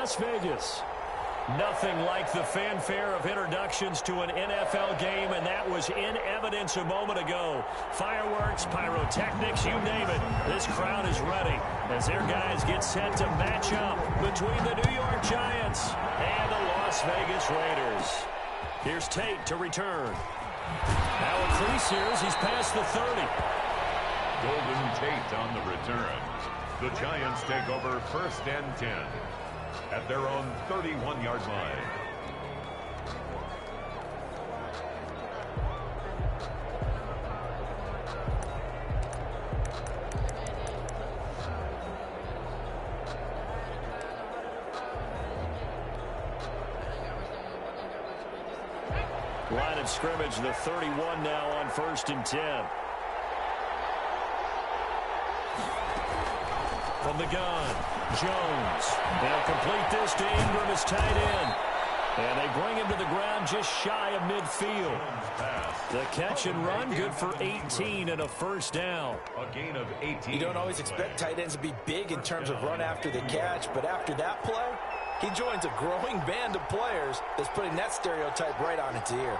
Las Vegas. Nothing like the fanfare of introductions to an NFL game, and that was in evidence a moment ago. Fireworks, pyrotechnics, you name it. This crowd is ready as their guys get set to match up between the New York Giants and the Las Vegas Raiders. Here's Tate to return. Now increases, he's past the 30. Golden Tate on the returns. The Giants take over 1st and 10 at their own 31-yard line. Line of scrimmage, the 31 now on 1st and 10. From the gun, Jones. They'll complete this to Ingram as tight end. And they bring him to the ground just shy of midfield. The catch and run, good for 18 and a first down. A gain of 18. You don't always expect tight ends to be big in terms of run after the catch, but after that play, he joins a growing band of players that's putting that stereotype right on its ear.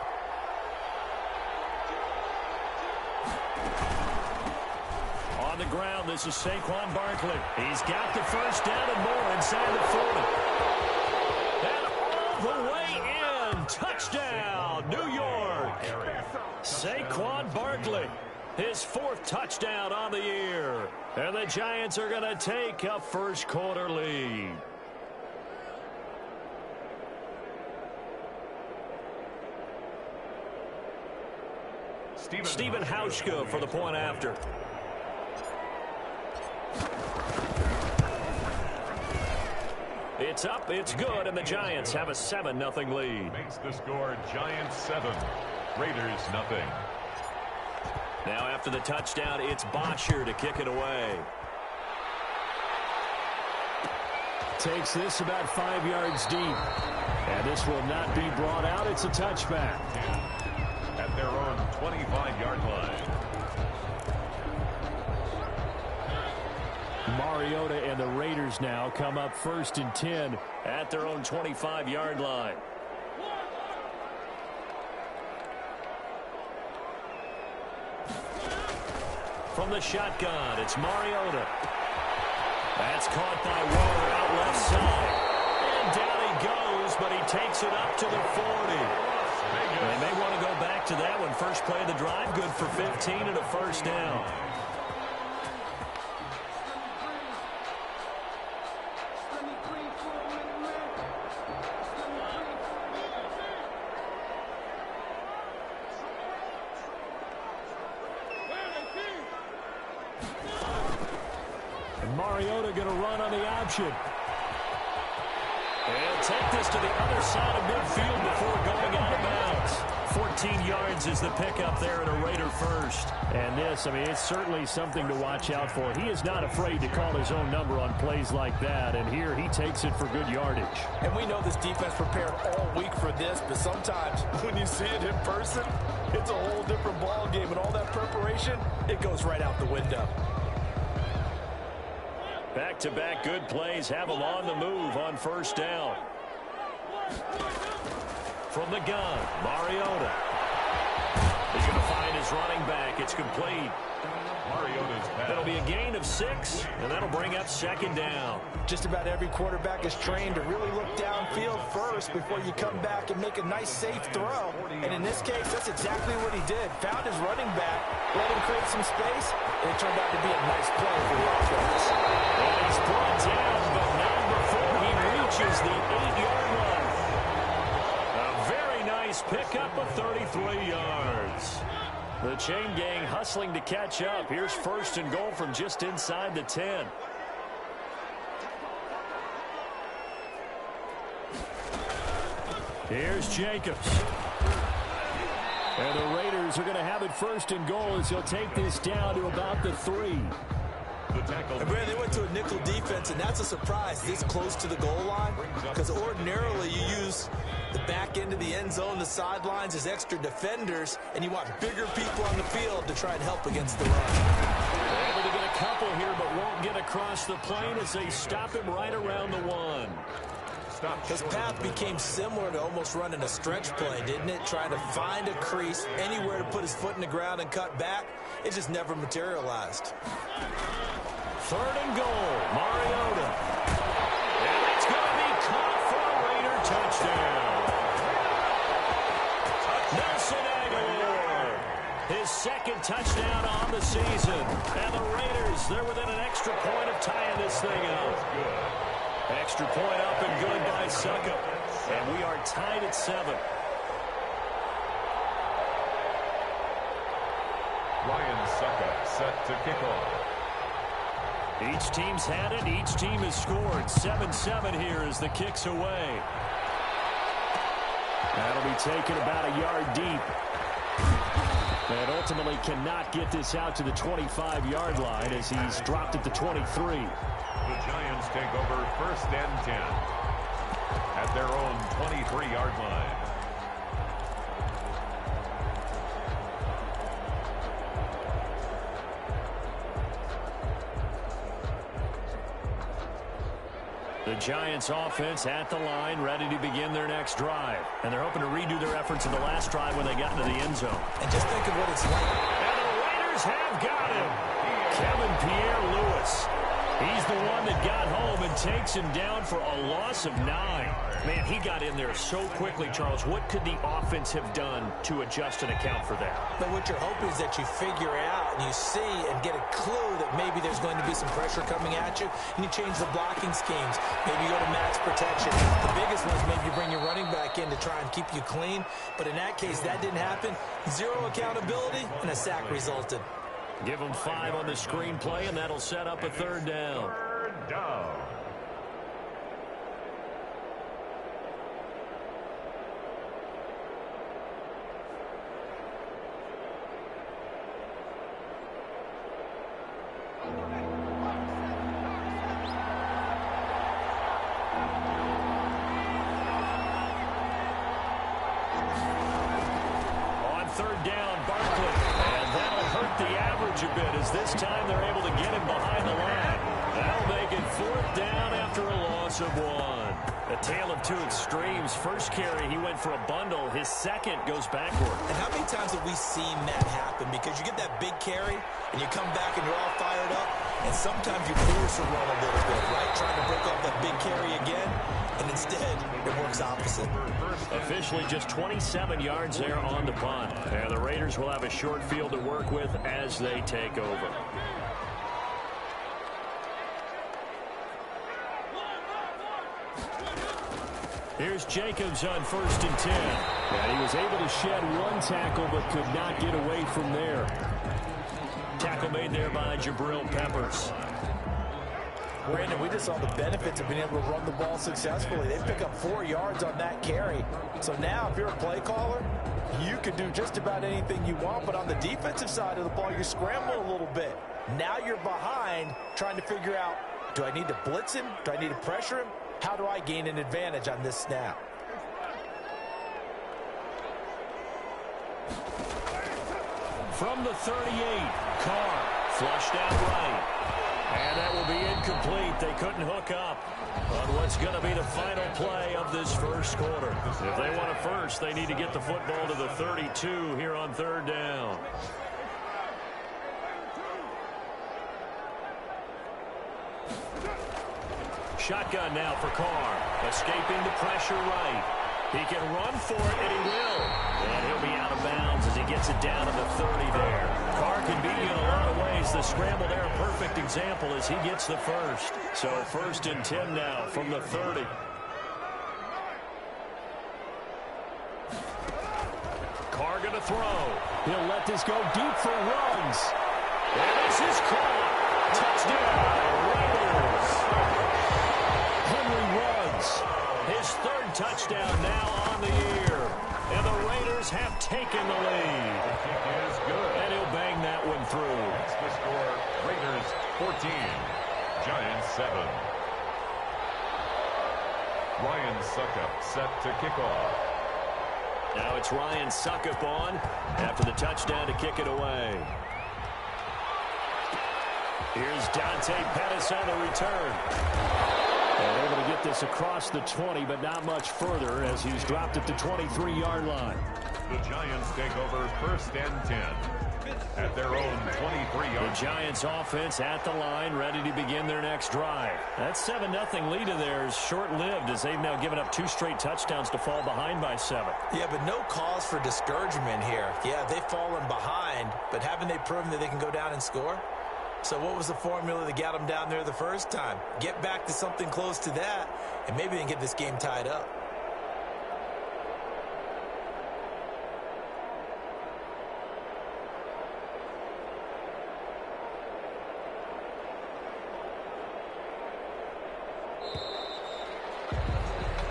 On the ground, this is Saquon Barkley. He's got the first down and more inside the 40. And all the way in. Touchdown, New York. Saquon Barkley, his 4th touchdown on the year. And the Giants are going to take a first quarter lead. Stephen Hauschka for the point after. It's up, it's good, and the Giants have a 7-0 lead. Makes the score Giants 7, Raiders 0. Now after the touchdown, it's Bosher to kick it away. Takes this about 5 yards deep. And this will not be brought out. It's a touchback. At their own 25-yard line. Mariota and the Raiders now come up 1st and 10 at their own 25-yard line. From the shotgun, it's Mariota. That's caught by Waller out left side. And down he goes, but he takes it up to the 40. They may want to go back to that one. First play of the drive, good for 15 and a first down. Mariota going to run on the option. And take this to the other side of midfield before going out of bounds. 14 yards is the pickup there in a Raider first. And this, I mean, it's certainly something to watch out for. He is not afraid to call his own number on plays like that. And here he takes it for good yardage. And we know this defense prepared all week for this, but sometimes when you see it in person, it's a whole different ball game. And all that preparation, it goes right out the window. Back-to-back good plays have them on the move on first down. From the gun, Mariota. He's going to find his running back. It's complete. Mariota's pass. It'll be a gain of 6, and that'll bring up 2nd down. Just about every quarterback is trained to really look downfield first before you come back and make a nice, safe throw. And in this case, that's exactly what he did. Found his running back, let him create some space, and it turned out to be a nice play for the offense. And he's brought down, but not before he reaches the 8-yard line. A very nice pickup of 33 yards. The chain gang hustling to catch up. Here's 1st and goal from just inside the 10. Here's Jacobs. And the Raiders are going to have it 1st and goal as he'll take this down to about the 3. And Brad, they went to a nickel defense, and that's a surprise this close to the goal line, because ordinarily you use the back end of the end zone, the sidelines as extra defenders, and you want bigger people on the field to try and help against the run. They're able to get a couple here, but won't get across the plane as they stop him right around the 1. stopped. His path became similar to almost running a stretch play, didn't it? Trying to find a crease, anywhere to put his foot in the ground and cut back. It just never materialized. 3rd and goal, Mariota. And it's going to be caught for a Raider touchdown. Nelson Aguilar, his 2nd touchdown on the season. And the Raiders, they're within an extra point of tying this thing up. Extra point up and good by Suckup. And we are tied at 7. Ryan Suckup set to kick off. Each team's had it. Each team has scored. 7-7 here as the kick's away. That'll be taken about a yard deep. And ultimately cannot get this out to the 25-yard line as he's dropped at the 23. The Giants take over 1st and 10 at their own 23-yard line. The Giants offense at the line, ready to begin their next drive. And they're hoping to redo their efforts in the last drive when they got into the end zone. And just think of what it's like. And the Raiders have got him. Kevin Pierre-Louis. He's the one that got home and takes him down for a loss of 9. Man, he got in there so quickly, Charles. What could the offense have done to adjust and account for that? But what you're hoping is that you figure out and you see and get a clue that maybe there's going to be some pressure coming at you, and you change the blocking schemes. Maybe you go to max protection. The biggest one is maybe you bring your running back in to try and keep you clean. But in that case, that didn't happen. 0 accountability, and a sack resulted. Give them 5 on the screenplay, and that'll set up a 3rd down. 3rd down. On 3rd down, Barkley. And that'll hurt the average a bit as this time they're able to get him behind the line. That'll make it 4th down after a loss of 1. A tale of 2 extremes. First carry, he went for a bundle. His second goes backward. And how many times have we seen that happen? Because you get that big carry, and you come back and you're all fired up, and sometimes you force a run a little bit, right? Trying to break off that big carry again, and instead, it works opposite. Officially just 27 yards there on the punt. And the Raiders will have a short field to work with as they take over. Here's Jacobs on 1st and 10. And he was able to shed 1 tackle but could not get away from there. Tackle made there by Jabril Peppers. Brandon, we just saw the benefits of being able to run the ball successfully. They pick up 4 yards on that carry. So now, if you're a play caller, you can do just about anything you want. But on the defensive side of the ball, you scramble a little bit. Now you're behind trying to figure out, do I need to blitz him? Do I need to pressure him? How do I gain an advantage on this snap? From the 38, Carr flushed out right. And that will be incomplete. They couldn't hook up on what's going to be the final play of this first quarter. If they want a first, they need to get the football to the 32 here on 3rd down. Shotgun now for Carr. Escaping the pressure right. He can run for it, and he will. And he'll be out of bounds as he gets it down to the 30 there. Carr can beat you in a lot of ways. The scramble there, a perfect example as he gets the first. So 1st and 10 now from the 30. Carr going to throw. He'll let this go deep for runs. And this is caught. Touchdown, Raiders. Henry runs. His 3rd touchdown now on the year. And the Raiders have taken the lead. Is good. And he'll bang that one through. That's the score. Raiders 14, Giants 7. Ryan Suckup set to kick off. Now it's Ryan Suckup on after the touchdown to kick it away. Here's Dante Pettis on the return. And able to get this across the 20, but not much further as he's dropped at the 23-yard line. The Giants take over 1st and 10 at their own 23-yard. The Giants offense at the line, ready to begin their next drive. That 7-0 lead of theirs short-lived as they've now given up 2 straight touchdowns to fall behind by 7. Yeah, but no cause for discouragement here. Yeah, they've fallen behind, but haven't they proven that they can go down and score? So what was the formula that got them down there the first time? Get back to something close to that, and maybe they can get this game tied up.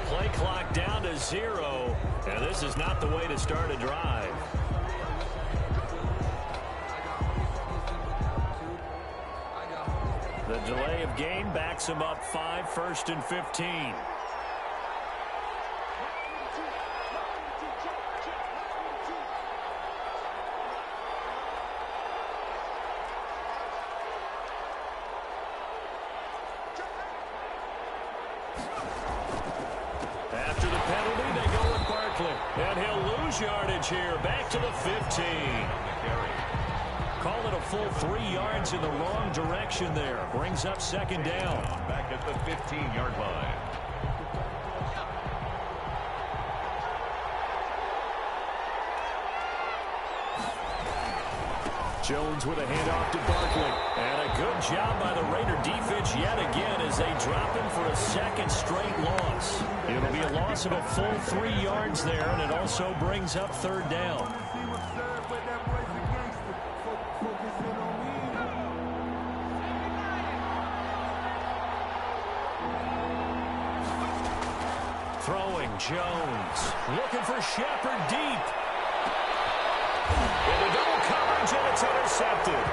Play clock down to 0, and this is not the way to start a drive. The delay of game backs him up 5, 1st and 15. After the penalty, they go with Barkley. And he'll lose yardage here. Back to the 15. Call it a full 3 yards in the wrong direction there. Brings up 2nd down. Back at the 15-yard line. Jones with a handoff to Barkley. And a good job by the Raider defense yet again as they drop him for a 2nd straight loss. It'll be a loss of a full 3 yards there, and it also brings up 3rd down. Throwing Jones. Looking for Shepard deep. In the double coverage, and it's intercepted.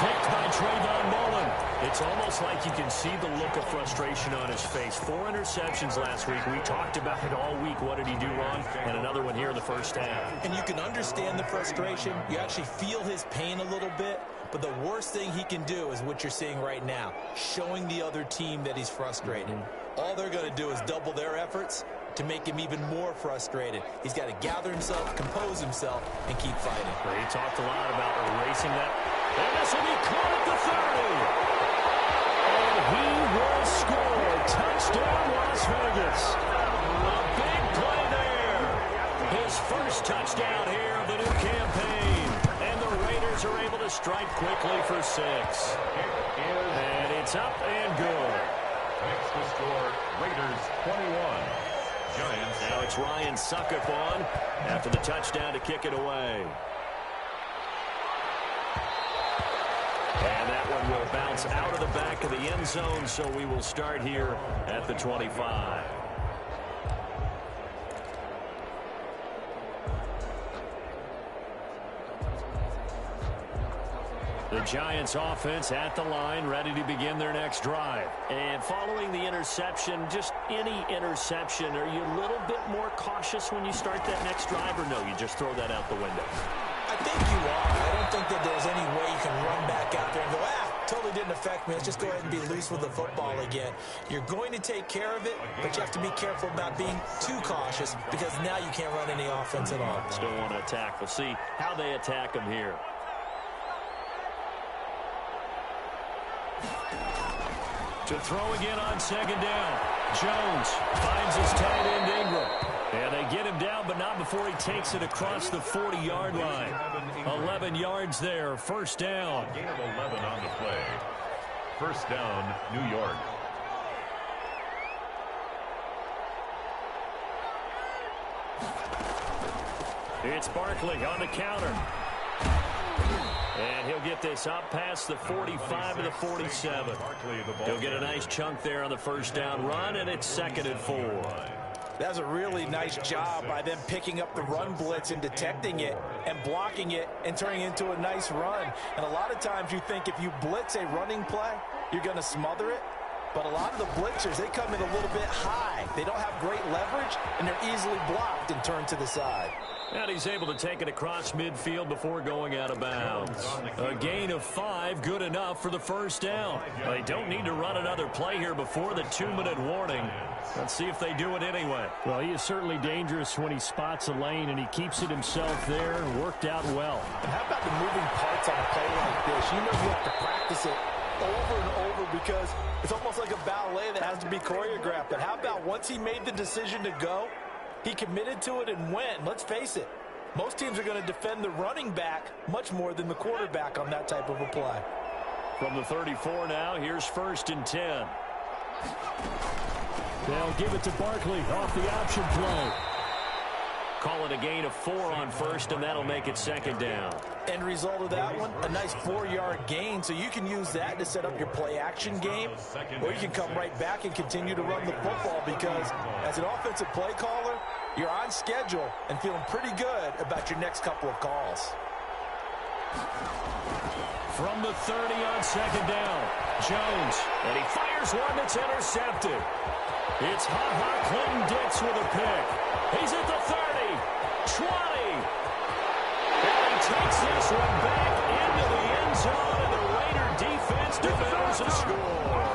Picked by Trayvon Mullen. It's almost like you can see the look of frustration on his face. 4 interceptions last week. We talked about it all week. What did he do wrong? And another one here in the first half. And you can understand the frustration. You actually feel his pain a little bit. But the worst thing he can do is what you're seeing right now, showing the other team that he's frustrated. All they're going to do is double their efforts to make him even more frustrated. He's got to gather himself, compose himself, and keep fighting. He talked a lot about erasing that. And this will be caught at the 30. And he will score. Touchdown, Las Vegas. A big play there. His first touchdown here of the new campaign. And the Raiders are able to strike quickly for 6. And it's up and good. Makes the score Raiders 21. Giants. Now it's Ryan Suckup on after the touchdown to kick it away. And that one will bounce out of the back of the end zone, so we will start here at the 25. The Giants offense at the line, ready to begin their next drive. And following the interception, just any interception, are you a little bit more cautious when you start that next drive, or no, you just throw that out the window? I think you are. I don't think that there's any way you can run back out there and go, totally didn't affect me. Let's just go ahead and be loose with the football again. You're going to take care of it, but you have to be careful about being too cautious because now you can't run any offense at all. Still want to attack. We'll see how they attack them here. To throw again on 2nd down. Jones finds his tight end Ingram. And they get him down, but not before he takes it across the 40-yard line. 11 yards there, 1st down. Gain of 11 on the play. 1st down, New York. It's Barkley on the counter. And he'll get this up past the 45 to the 47. He'll get a nice chunk there on the 1st down run, and it's 2nd and 4. That's a really nice job by them picking up the run blitz and detecting it and blocking it and turning it into a nice run. And a lot of times you think if you blitz a running play, you're going to smother it. But a lot of the blitzers, they come in a little bit high. They don't have great leverage, and they're easily blocked and turned to the side. And he's able to take it across midfield before going out of bounds. A gain of 5, good enough for the first down. They don't need to run another play here before the 2-minute warning. Let's see if they do it anyway. Well, he is certainly dangerous when he spots a lane, and he keeps it himself there and worked out well. And how about the moving parts on a play like this? You know you have to practice it over and over because it's almost like a ballet that has to be choreographed. But how about once he made the decision to go, he committed to it and went. Let's face it, most teams are going to defend the running back much more than the quarterback on that type of a play. From the 34 now, here's 1st and 10. They'll give it to Barkley off the option play. Call it a gain of 4 on 1st, and that'll make it 2nd down. End result of that one, a nice 4-yard gain, so you can use that to set up your play-action game, or you can come right back and continue to run the football because as an offensive play caller, you're on schedule and feeling pretty good about your next couple of calls. From the 30 on 2nd down, Jones, and he fires one that's intercepted. It's Ha-Ha Clinton-Dix with a pick. He's at the 30, 20. And he takes this one back into the end zone, and the Raider defense defends a score.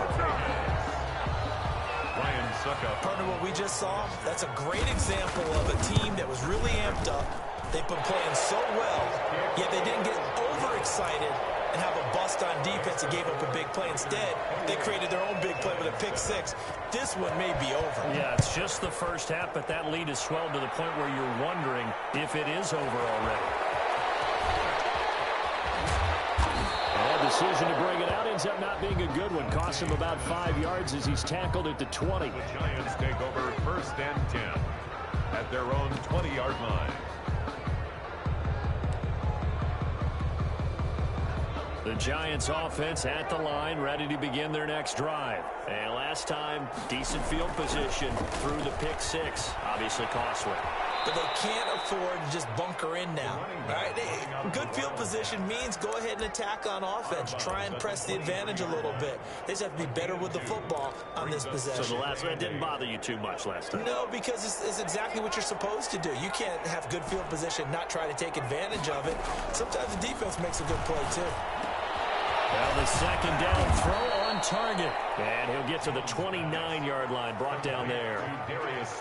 Ryan Suckup. Partner, what we just saw, that's a great example of a team that was really amped up. They've been playing so well, yet they didn't get overexcited and have a bust on defense and gave up a big play. Instead, they created their own big play with a pick-6. This one may be over. Yeah, it's just the first half, but that lead has swelled to the point where you're wondering if it is over already. And a decision to bring it out ends up not being a good one. Costs him about 5 yards as he's tackled at the 20. The Giants take over 1st and 10 at their own 20-yard line. The Giants offense at the line, ready to begin their next drive. And last time, decent field position through the pick-6. Obviously costly. But they can't afford to just bunker in now. All right? Good field position means go ahead and attack on offense. Try and press the advantage a little bit. They just have to be better with the football on this possession. So the last one didn't bother you too much last time? No, because it's exactly what you're supposed to do. You can't have good field position, not try to take advantage of it. Sometimes the defense makes a good play, too. Well, the 2nd down throw on target. And he'll get to the 29-yard line, brought down there.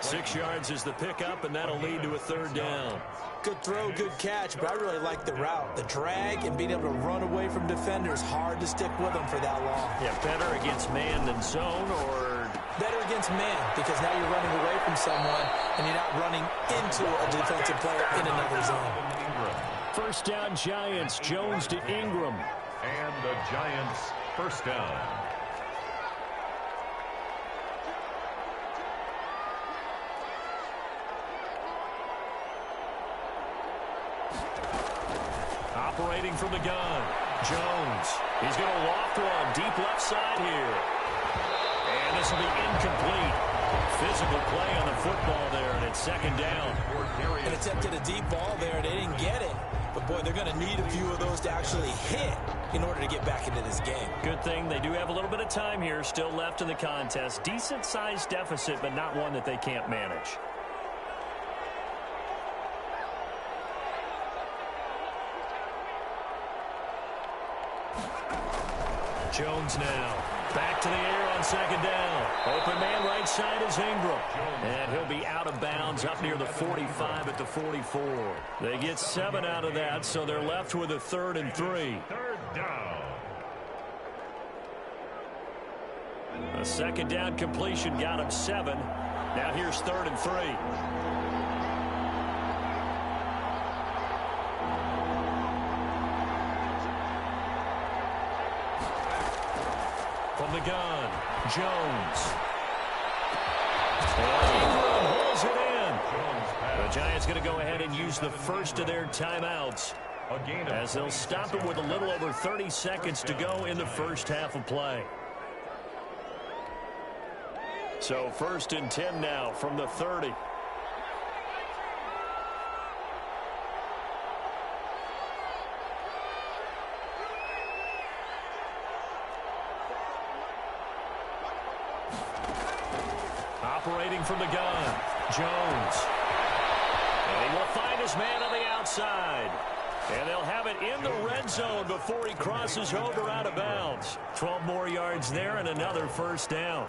6 yards is the pickup, and that'll lead to a 3rd down. Good throw, good catch, but I really like the route. The drag and being able to run away from defenders, hard to stick with them for that long. Yeah, better against man than zone, or better against man, because now you're running away from someone, and you're not running into a defensive player in another zone. 1st down Giants, Jones to Ingram. And the Giants' 1st down. operating from the gun, Jones. He's going to loft one deep left side here. And this will be incomplete. Physical play on the football there, and it's 2nd down. And attempted a deep ball there, and they didn't get it. But, boy, they're going to need a few of those to actually hit in order to get back into this game. Good thing they do have a little bit of time here still left in the contest. Decent-sized deficit, but not one that they can't manage. Jones now. Back to the air on 2nd down. Open man right side is Ingram. And he'll be out of bounds up near the 45 at the 44. They get 7 out of that, so they're left with a 3rd and 3. 3rd down. A 2nd down completion got him 7. Now here's 3rd and 3. From the gun, Jones. And Ingram holds it in. The Giants going to go ahead and use the first of their timeouts as they'll stop it with a little over 30 seconds to go in the first half of play. So 1st and 10 now from the 30. Operating from the gun, Jones. And he will find his man on the outside. And they'll have it in the red zone before he crosses over out of bounds. 12 more yards there and another first down.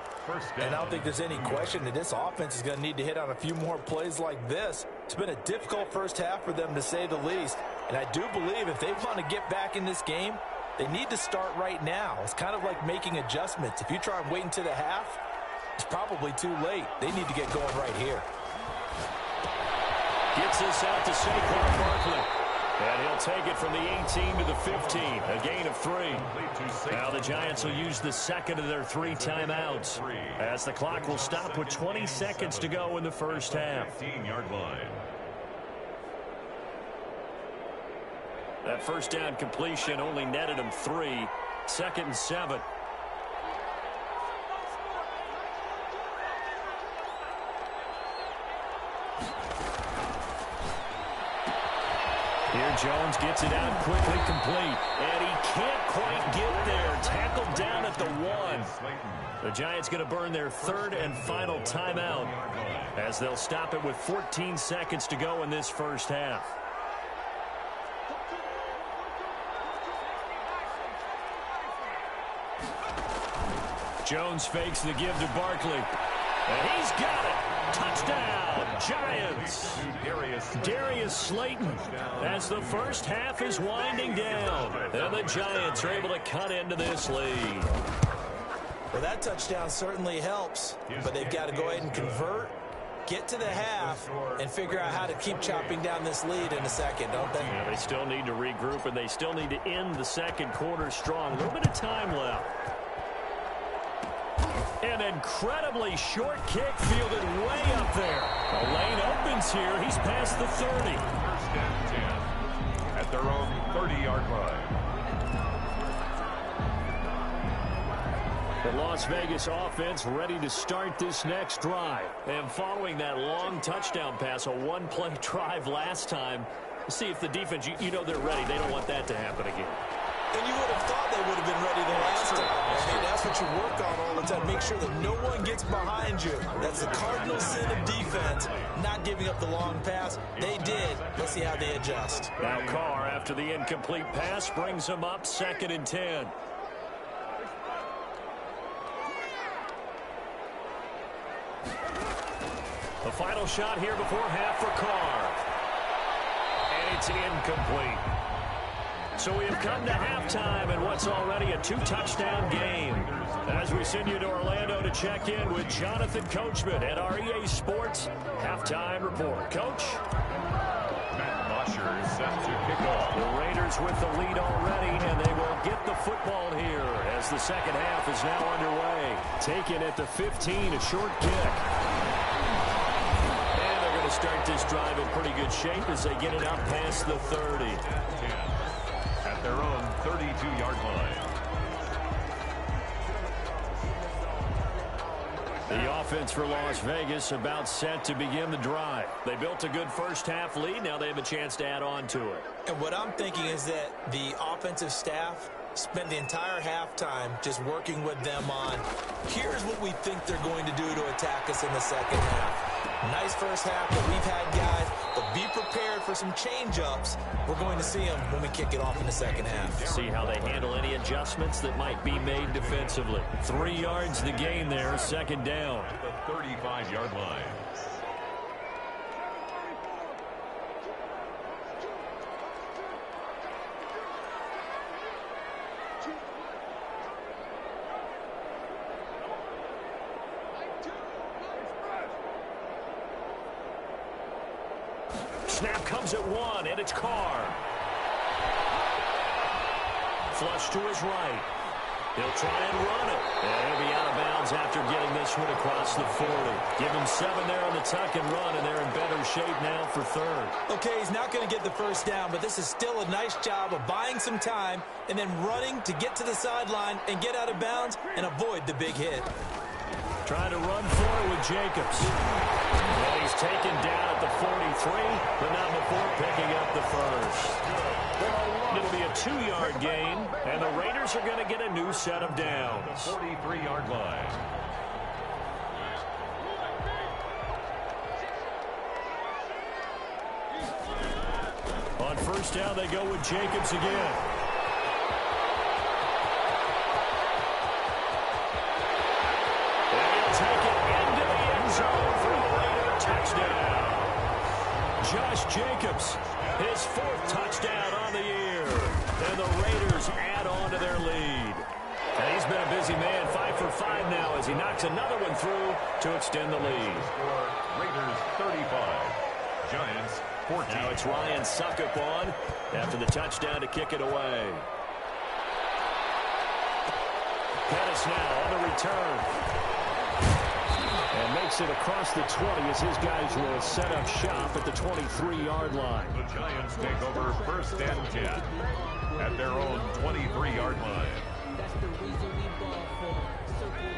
And I don't think there's any question that this offense is going to need to hit on a few more plays like this. It's been a difficult first half for them, to say the least. And I do believe if they want to get back in this game, they need to start right now. It's kind of like making adjustments. If you try and wait until the half, it's probably too late. They need to get going right here. Gets this out to Saquon Barkley. And he'll take it from the 18 to the 15, a gain of 3. Now the Giants will use the second of their 3 timeouts as the clock will stop with 20 seconds to go in the first half. 15-yard line. That first down completion only netted him 3. 2nd and 7. Here Jones gets it out quickly, complete. And he can't quite get there. Tackled down at the 1. The Giants going to burn their 3rd and final timeout as they'll stop it with 14 seconds to go in this first half. Jones fakes the give to Barkley. And he's got it. Touchdown, Giants. Darius Slayton as the first half is winding down. And the Giants are able to cut into this lead. Well, that touchdown certainly helps, but they've got to go ahead and convert, get to the half, and figure out how to keep chopping down this lead in a second, don't they? Yeah, they still need to regroup, and they still need to end the second quarter strong. A little bit of time left. An incredibly short kick fielded way up there. The lane opens here. He's past the 30. First and 10 at their own 30-yard line. The Las Vegas offense ready to start this next drive. And following that long touchdown pass, a one-play drive last time, see if the defense, you know they're ready. They don't want that to happen again. And you would have thought they would have been ready the last time. I mean, that's what you work on all the time. Make sure that no one gets behind you. That's the cardinal sin of defense, not giving up the long pass. They did. Let's see how they adjust. Now Carr, after the incomplete pass, brings him up 2nd and 10. The final shot here before half for Carr. And it's incomplete. So we have come to halftime in what's already a 2-touchdown game. As we send you to Orlando to check in with Jonathan Coachman at our EA Sports Halftime Report. Coach? Matt Mosher is set to kick off. The Raiders with the lead already, and they will get the football here as the second half is now underway. Taken at the 15, a short kick. And they're going to start this drive in pretty good shape as they get it up past the 30. At their own 32-yard line. The offense for Las Vegas about set to begin the drive. They built a good first half lead. Now they have a chance to add on to it. And what I'm thinking is that the offensive staff spent the entire halftime just working with them on, here's what we think they're going to do to attack us in the second half. Nice first half that we've had, guys, but be prepared for some change-ups. We're going to see them when we kick it off in the second half. See how they handle any adjustments that might be made defensively. 3 yards the gain there, 2nd down. At the 35-yard line. Snap comes at 1, and it's Carr. Flush to his right. He'll try and run it. And he'll be out of bounds after getting this one across the 40. Give him 7 there on the tuck and run, and they're in better shape now for 3rd. Okay, he's not going to get the first down, but this is still a nice job of buying some time and then running to get to the sideline and get out of bounds and avoid the big hit. Trying to run for it with Jacobs. And he's taken down at the 43, but not before picking up the first. It'll be a 2-yard gain, and the Raiders are going to get a new set of downs. 43-yard line. On first down, they go with Jacobs again. And he'll take it into the end zone for a Raider touchdown. Josh Jacobs, his 4th touchdown on the year. And the Raiders add on to their lead. And he's been a busy man, 5 for 5 now as he knocks another one through to extend the lead. Raiders 35, Giants 14. Now it's Ryan Suckup on after the touchdown to kick it away. Pettis now on the return. And makes it across the 20 as his guys will set up shop at the 23-yard line. The Giants take over first and 10 at their own 23-yard line.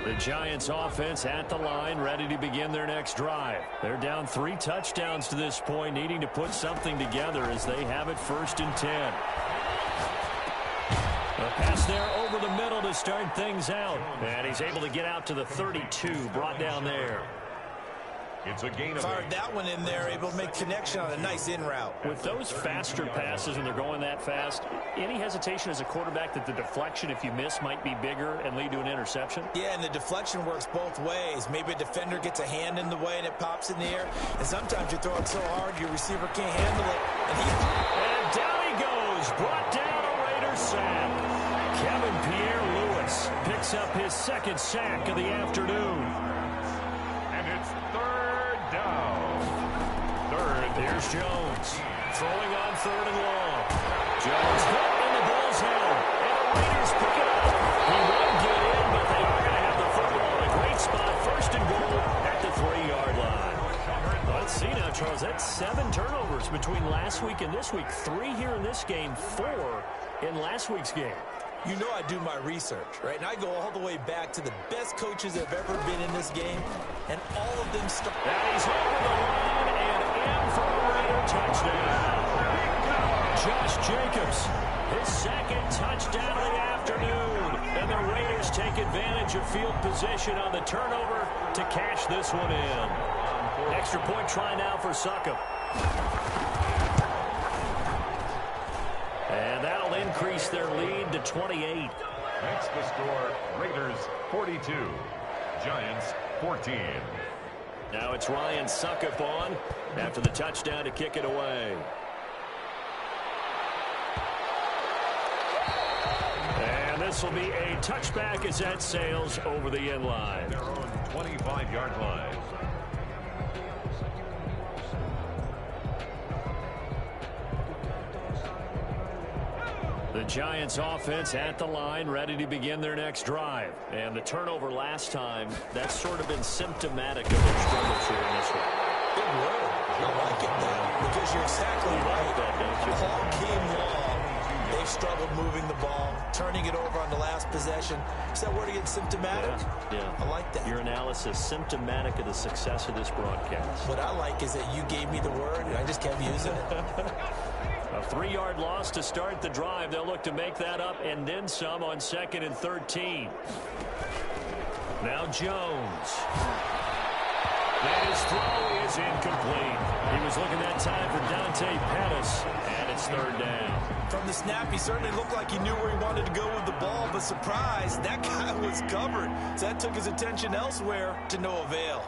The Giants offense at the line, ready to begin their next drive. They're down 3 touchdowns to this point, needing to put something together as they have it first and 10. A pass there over the middle to start things out. And he's able to get out to the 32, brought down there. It's a gain of Fired that one in there, able to make connection on a nice in route. With those faster passes and they're going that fast, any hesitation as a quarterback that the deflection, if you miss, might be bigger and lead to an interception? Yeah, and the deflection works both ways. Maybe a defender gets a hand in the way and it pops in the air. And sometimes you throw it so hard your receiver can't handle it. And down he goes, brought down a Raider sack. Kevin Pierre-Louis picks up his 2nd sack of the afternoon. And it's 3rd down. Here's Jones throwing on 3rd and long. Jones hit in the ball's head, and the Raiders pick it up. He won't get in, but they are going to have the football in a great spot. 1st and goal at the 3-yard line. Let's see now, Charles. That's 7 turnovers between last week and this week. 3 here in this game, 4 in last week's game. You know I do my research, right? And I go all the way back to the best coaches that have ever been in this game, and all of them start. And he's over the line and in for a Raider touchdown. Josh Jacobs, his 2nd touchdown of the afternoon. And the Raiders take advantage of field position on the turnover to cash this one in. Extra point try now for Suckup. And that'll increase their lead to 28. Makes the score Raiders 42, Giants 14. Now it's Ryan Suckup on after the touchdown to kick it away. And this will be a touchback as that sails over the end line. Their own 25-yard line. The Giants offense at the line, ready to begin their next drive. And the turnover last time, that's sort of been symptomatic of their struggles here in this one. Big word. I like it, though, because you're exactly right. All game long, they've struggled moving the ball, turning it over on the last possession. Is that word again, symptomatic? Yeah. I like that. Your analysis, symptomatic of the success of this broadcast. What I like is that you gave me the word, and I just kept using it. A 3-yard loss to start the drive. They'll look to make that up and then some on 2nd and 13. Now Jones. And his throw is incomplete. He was looking that time for Dante Pettis, and it's 3rd down. From the snap, he certainly looked like he knew where he wanted to go with the ball, but surprise, that guy was covered. So that took his attention elsewhere to no avail.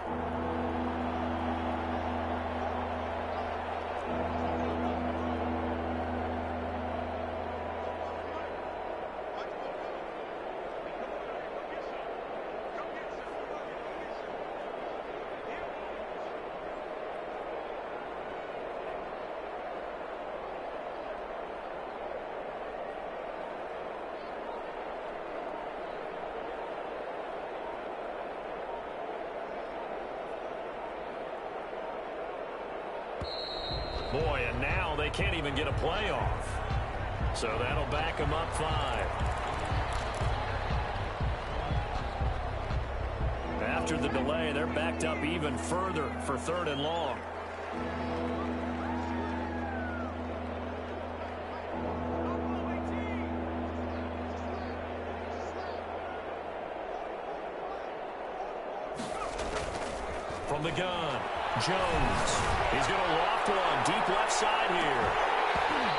Boy, and now they can't even get a play off. So that'll back them up 5. After the delay, they're backed up even further for 3rd and long. From the gun, Jones. He's going to loft one deep left side here.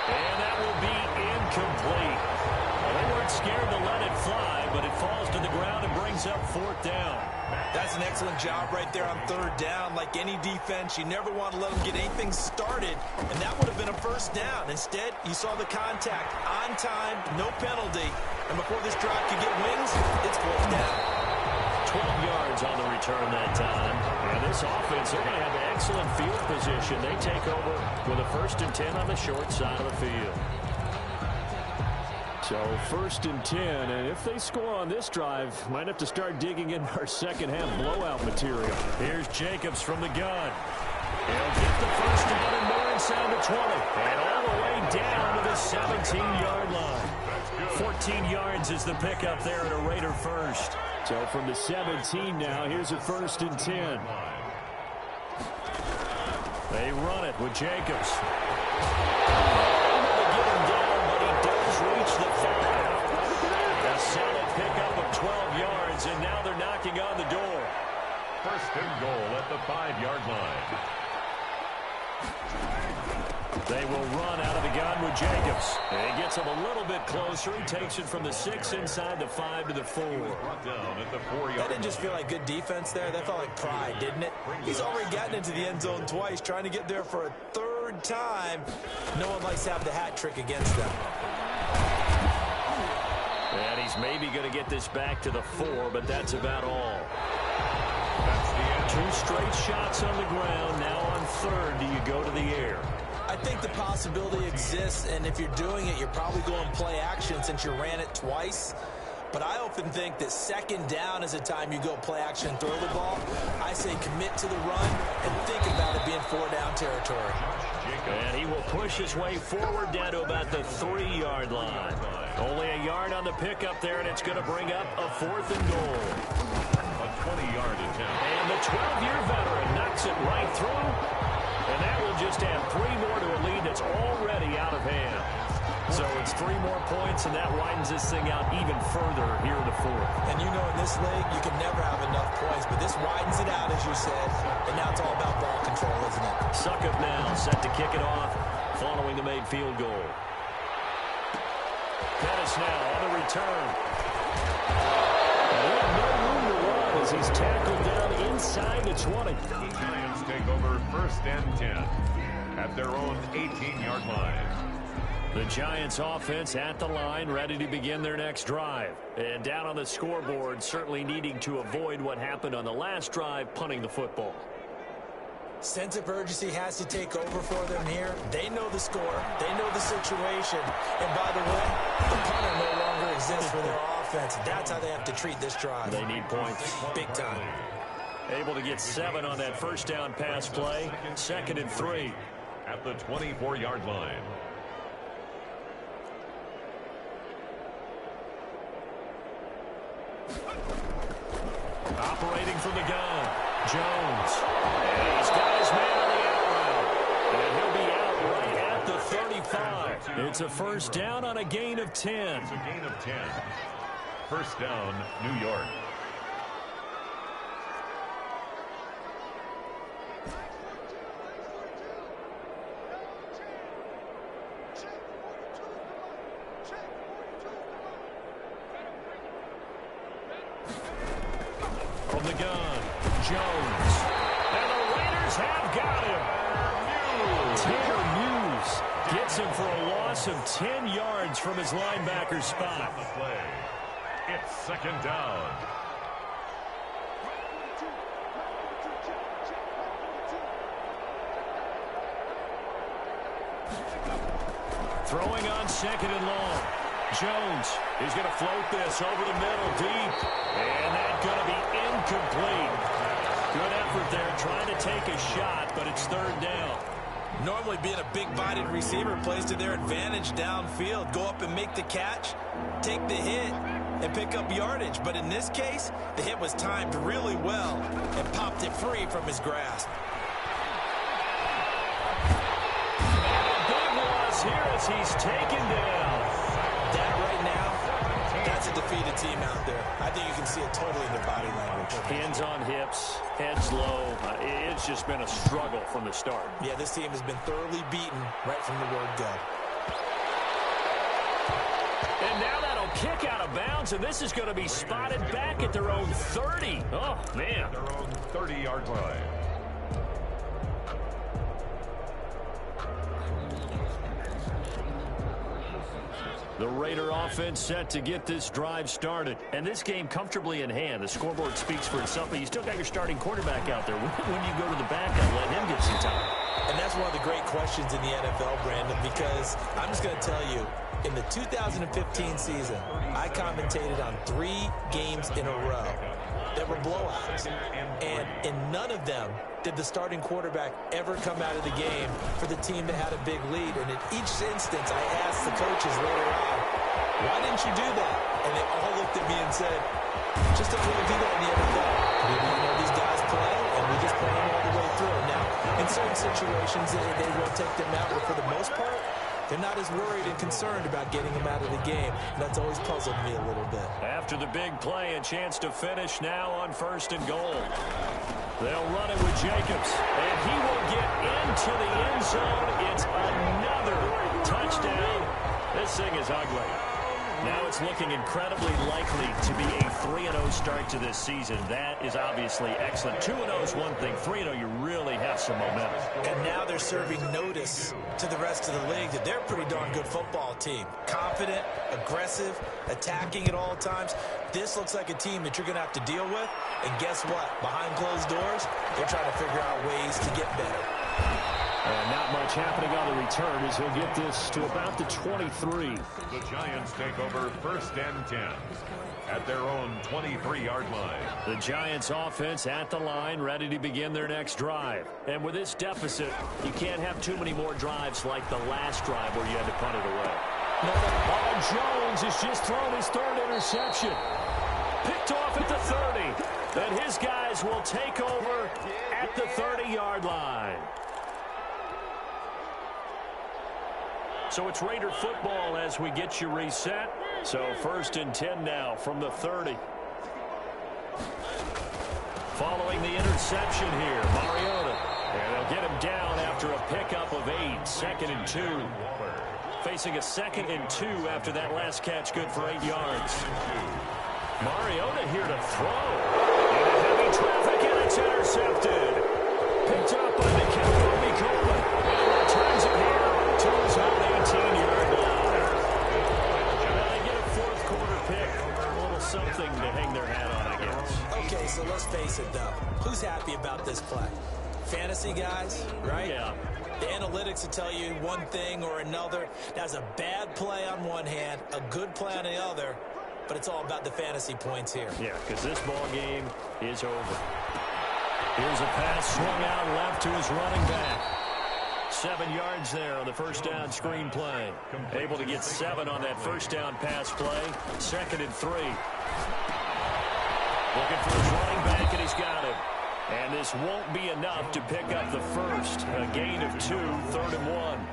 And that will be incomplete. Well, they weren't scared to let it fly, but it falls to the ground and brings up fourth down. That's an excellent job right there on third down. Like any defense, you never want to let them get anything started, and that would have been a first down. Instead, you saw the contact on time, no penalty, and before this drive could get wings, it's fourth down. 12 yards on the return that time. And this offense, they're going to have excellent field position. They take over with a 1st and 10 on the short side of the field. So 1st and 10, and if they score on this drive, might have to start digging in our second half blowout material. Here's Jacobs from the gun. He'll get the first down and more inside the 20. And all the way down to the 17-yard line. 14 yards is the pickup there at a Raider first. So from the 17 now, here's a 1st and 10. They run it with Jacobs. Reach the 5. A solid pickup of 12 yards, and now they're knocking on the door. 1st and goal at the 5-yard line. They will run out of the gun with Jacobs. And he gets him a little bit closer. He takes it from the 6 inside the 5 to the 4. Down at the 4-yard. That didn't just feel like good defense there. That felt like pride, didn't it? He's already gotten into the end zone twice, trying to get there for a 3rd time. No one likes to have the hat trick against them. And he's maybe going to get this back to the 4, but that's about all. That's the end. 2 straight shots on the ground. Now on 3rd, do you go to the air? I think the possibility exists, and if you're doing it, you're probably going play action since you ran it twice. But I often think that 2nd down is a time you go play action and throw the ball. I say commit to the run and think about it being 4-down territory. And he will push his way forward down to about the 3-yard line. Only a yard on the pickup there, and it's going to bring up a 4th and goal. A 20-yard attempt. And the 12-year veteran knocks it right through. And that will just add 3 more to a lead that's already out of hand. So it's 3 more points, and that widens this thing out even further here in the 4th. And you know in this league, you can never have enough points, but this widens it out, as you said. And now it's all about ball control, isn't it? Succop now set to kick it off following the made field goal. Pettis now on the return. And no room to run as he's tackled down inside the 20. The Giants take over 1st and 10 at their own 18-yard line. The Giants offense at the line, ready to begin their next drive. And down on the scoreboard, certainly needing to avoid what happened on the last drive, punting the football. Sense of urgency has to take over for them here. They know the score. They know the situation. And by the way, the punter no longer exists for their offense. That's how they have to treat this drive. They need points. Big time. Able to get 7 on that 1st down pass play. 2nd and 3. At the 24-yard line. Operating from the gun, Jones. And he's got his man on the out route. And he'll be out right at the 35. It's a 1st down on a gain of 10. It's a gain of 10. 1st down, New York. From the gun, Jones. And the Raiders have got him. Taylor Muse gets him for a loss of 10 yards from his linebacker spot. The play. It's 2nd down. Throwing on 2nd and long. Jones is going to float this over the middle deep. And that's going to be incomplete. Good effort there trying to take a shot, but it's 3rd down. Normally being a big-bodied receiver plays to their advantage downfield. Go up and make the catch, take the hit, and pick up yardage. But in this case, the hit was timed really well and popped it free from his grasp. Big loss here as he's taken down. That right now, that's a defeated team out there. I think you can see it totally in their body language. Hands on hips, heads low. It's just been a struggle from the start. Yeah, this team has been thoroughly beaten right from the word go. And now that'll kick out of bounds, and this is going to be spotted back at their own 30. Oh, man. Their own 30-yard line. The Raider offense set to get this drive started. And this game comfortably in hand. The scoreboard speaks for itself, but you still got your starting quarterback out there. When do you go to the backup, let him get some time? And that's one of the great questions in the NFL, Brandon, because I'm just going to tell you, in the 2015 season, I commentated on 3 games in a row that were blowouts. And in none of them did the starting quarterback ever come out of the game for the team that had a big lead. And in each instance, I asked the coaches later on, why didn't you do that? And they all looked at me and said, just don't really do that in the NFL. These guys play, and we just play them all the way through. Now, in certain situations, they will take them out, but for the most part, they're not as worried and concerned about getting them out of the game. And that's always puzzled me a little bit. After the big play, a chance to finish now on 1st and goal. They'll run it with Jacobs, and he will get into the end zone. It's another touchdown. This thing is ugly. Now it's looking incredibly likely to be a 3-0 start to this season. That is obviously excellent. 2-0 is one thing. 3-0, you really have some momentum. And now they're serving notice to the rest of the league that they're a pretty darn good football team. Confident, aggressive, attacking at all times. This looks like a team that you're going to have to deal with. And guess what? Behind closed doors, they're trying to figure out ways to get better. And not much happening on the return as he'll get this to about the 23. The Giants take over 1st and 10 at their own 23-yard line. The Giants offense at the line, ready to begin their next drive. And with this deficit, you can't have too many more drives like the last drive where you had to punt it away. Jones has just thrown his 3rd interception. Picked off at the 30. Then his guys will take over at the 30-yard line. So it's Raider football as we get you reset. So 1st and 10 now from the 30. Following the interception here, Mariota. And they'll get him down after a pickup of 8. 2nd and 2. Facing a 2nd and 2 after that last catch, good for 8 yards. Mariota here to throw. Into heavy traffic, and it's intercepted. Picked up by the Cowboy Coleman. And returns it here to his own 18-yard line. They get a 4th quarter pick. A little something to hang their hat on, I guess. Okay, so let's face it, though. Who's happy about this play? Fantasy guys, right? Yeah. The analytics will tell you one thing or another. That's a bad play on one hand, a good play on the other, but it's all about the fantasy points here. Yeah, because this ball game is over. Here's a pass swung out left to his running back. 7 yards there on the 1st down screen play. Able to get 7 on that 1st down pass play. 2nd and 3. Looking for his running back, and he's got him. And this won't be enough to pick up the 1st. A gain of 2, 3rd and 1.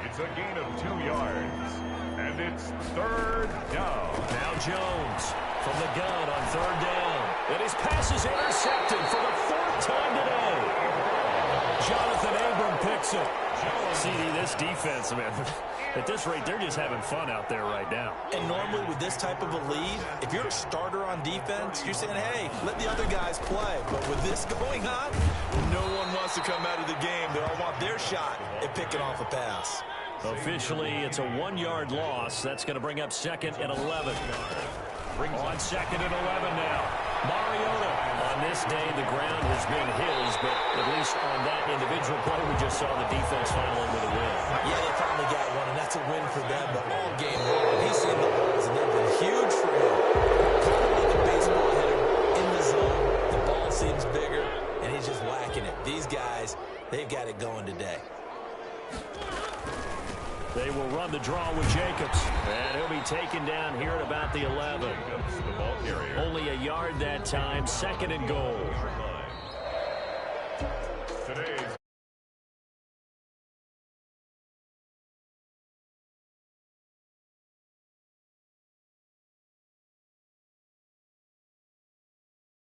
It's a gain of 2 yards, and it's 3rd down. Now Jones from the gun on 3rd down. And his pass is intercepted for the 4th time today. Jonathan Abram picks it. CD, this defense, man, at this rate, they're just having fun out there right now. And normally with this type of a lead, if you're a starter on defense, you're saying, hey, let the other guys play. But with this going on, no one wants to come out of the game. They all want their shot at picking off a pass. Officially, it's a 1-yard loss. That's going to bring up 2nd and 11. On 2nd and 11 now. Mariota. On this day, the ground has been his, but at least on that individual play, we just saw the defense finally with a win. Yeah, they finally got one, and that's a win for them. But all game long, he's seen the holes, and they've been huge for him. Kind of like a baseball hitter in the zone. The ball seems bigger, and he's just whacking it. These guys, they've got it going today. They will run the draw with Jacobs. And he'll be taken down here at about the 11. Only a yard that time. 2nd and goal. Today's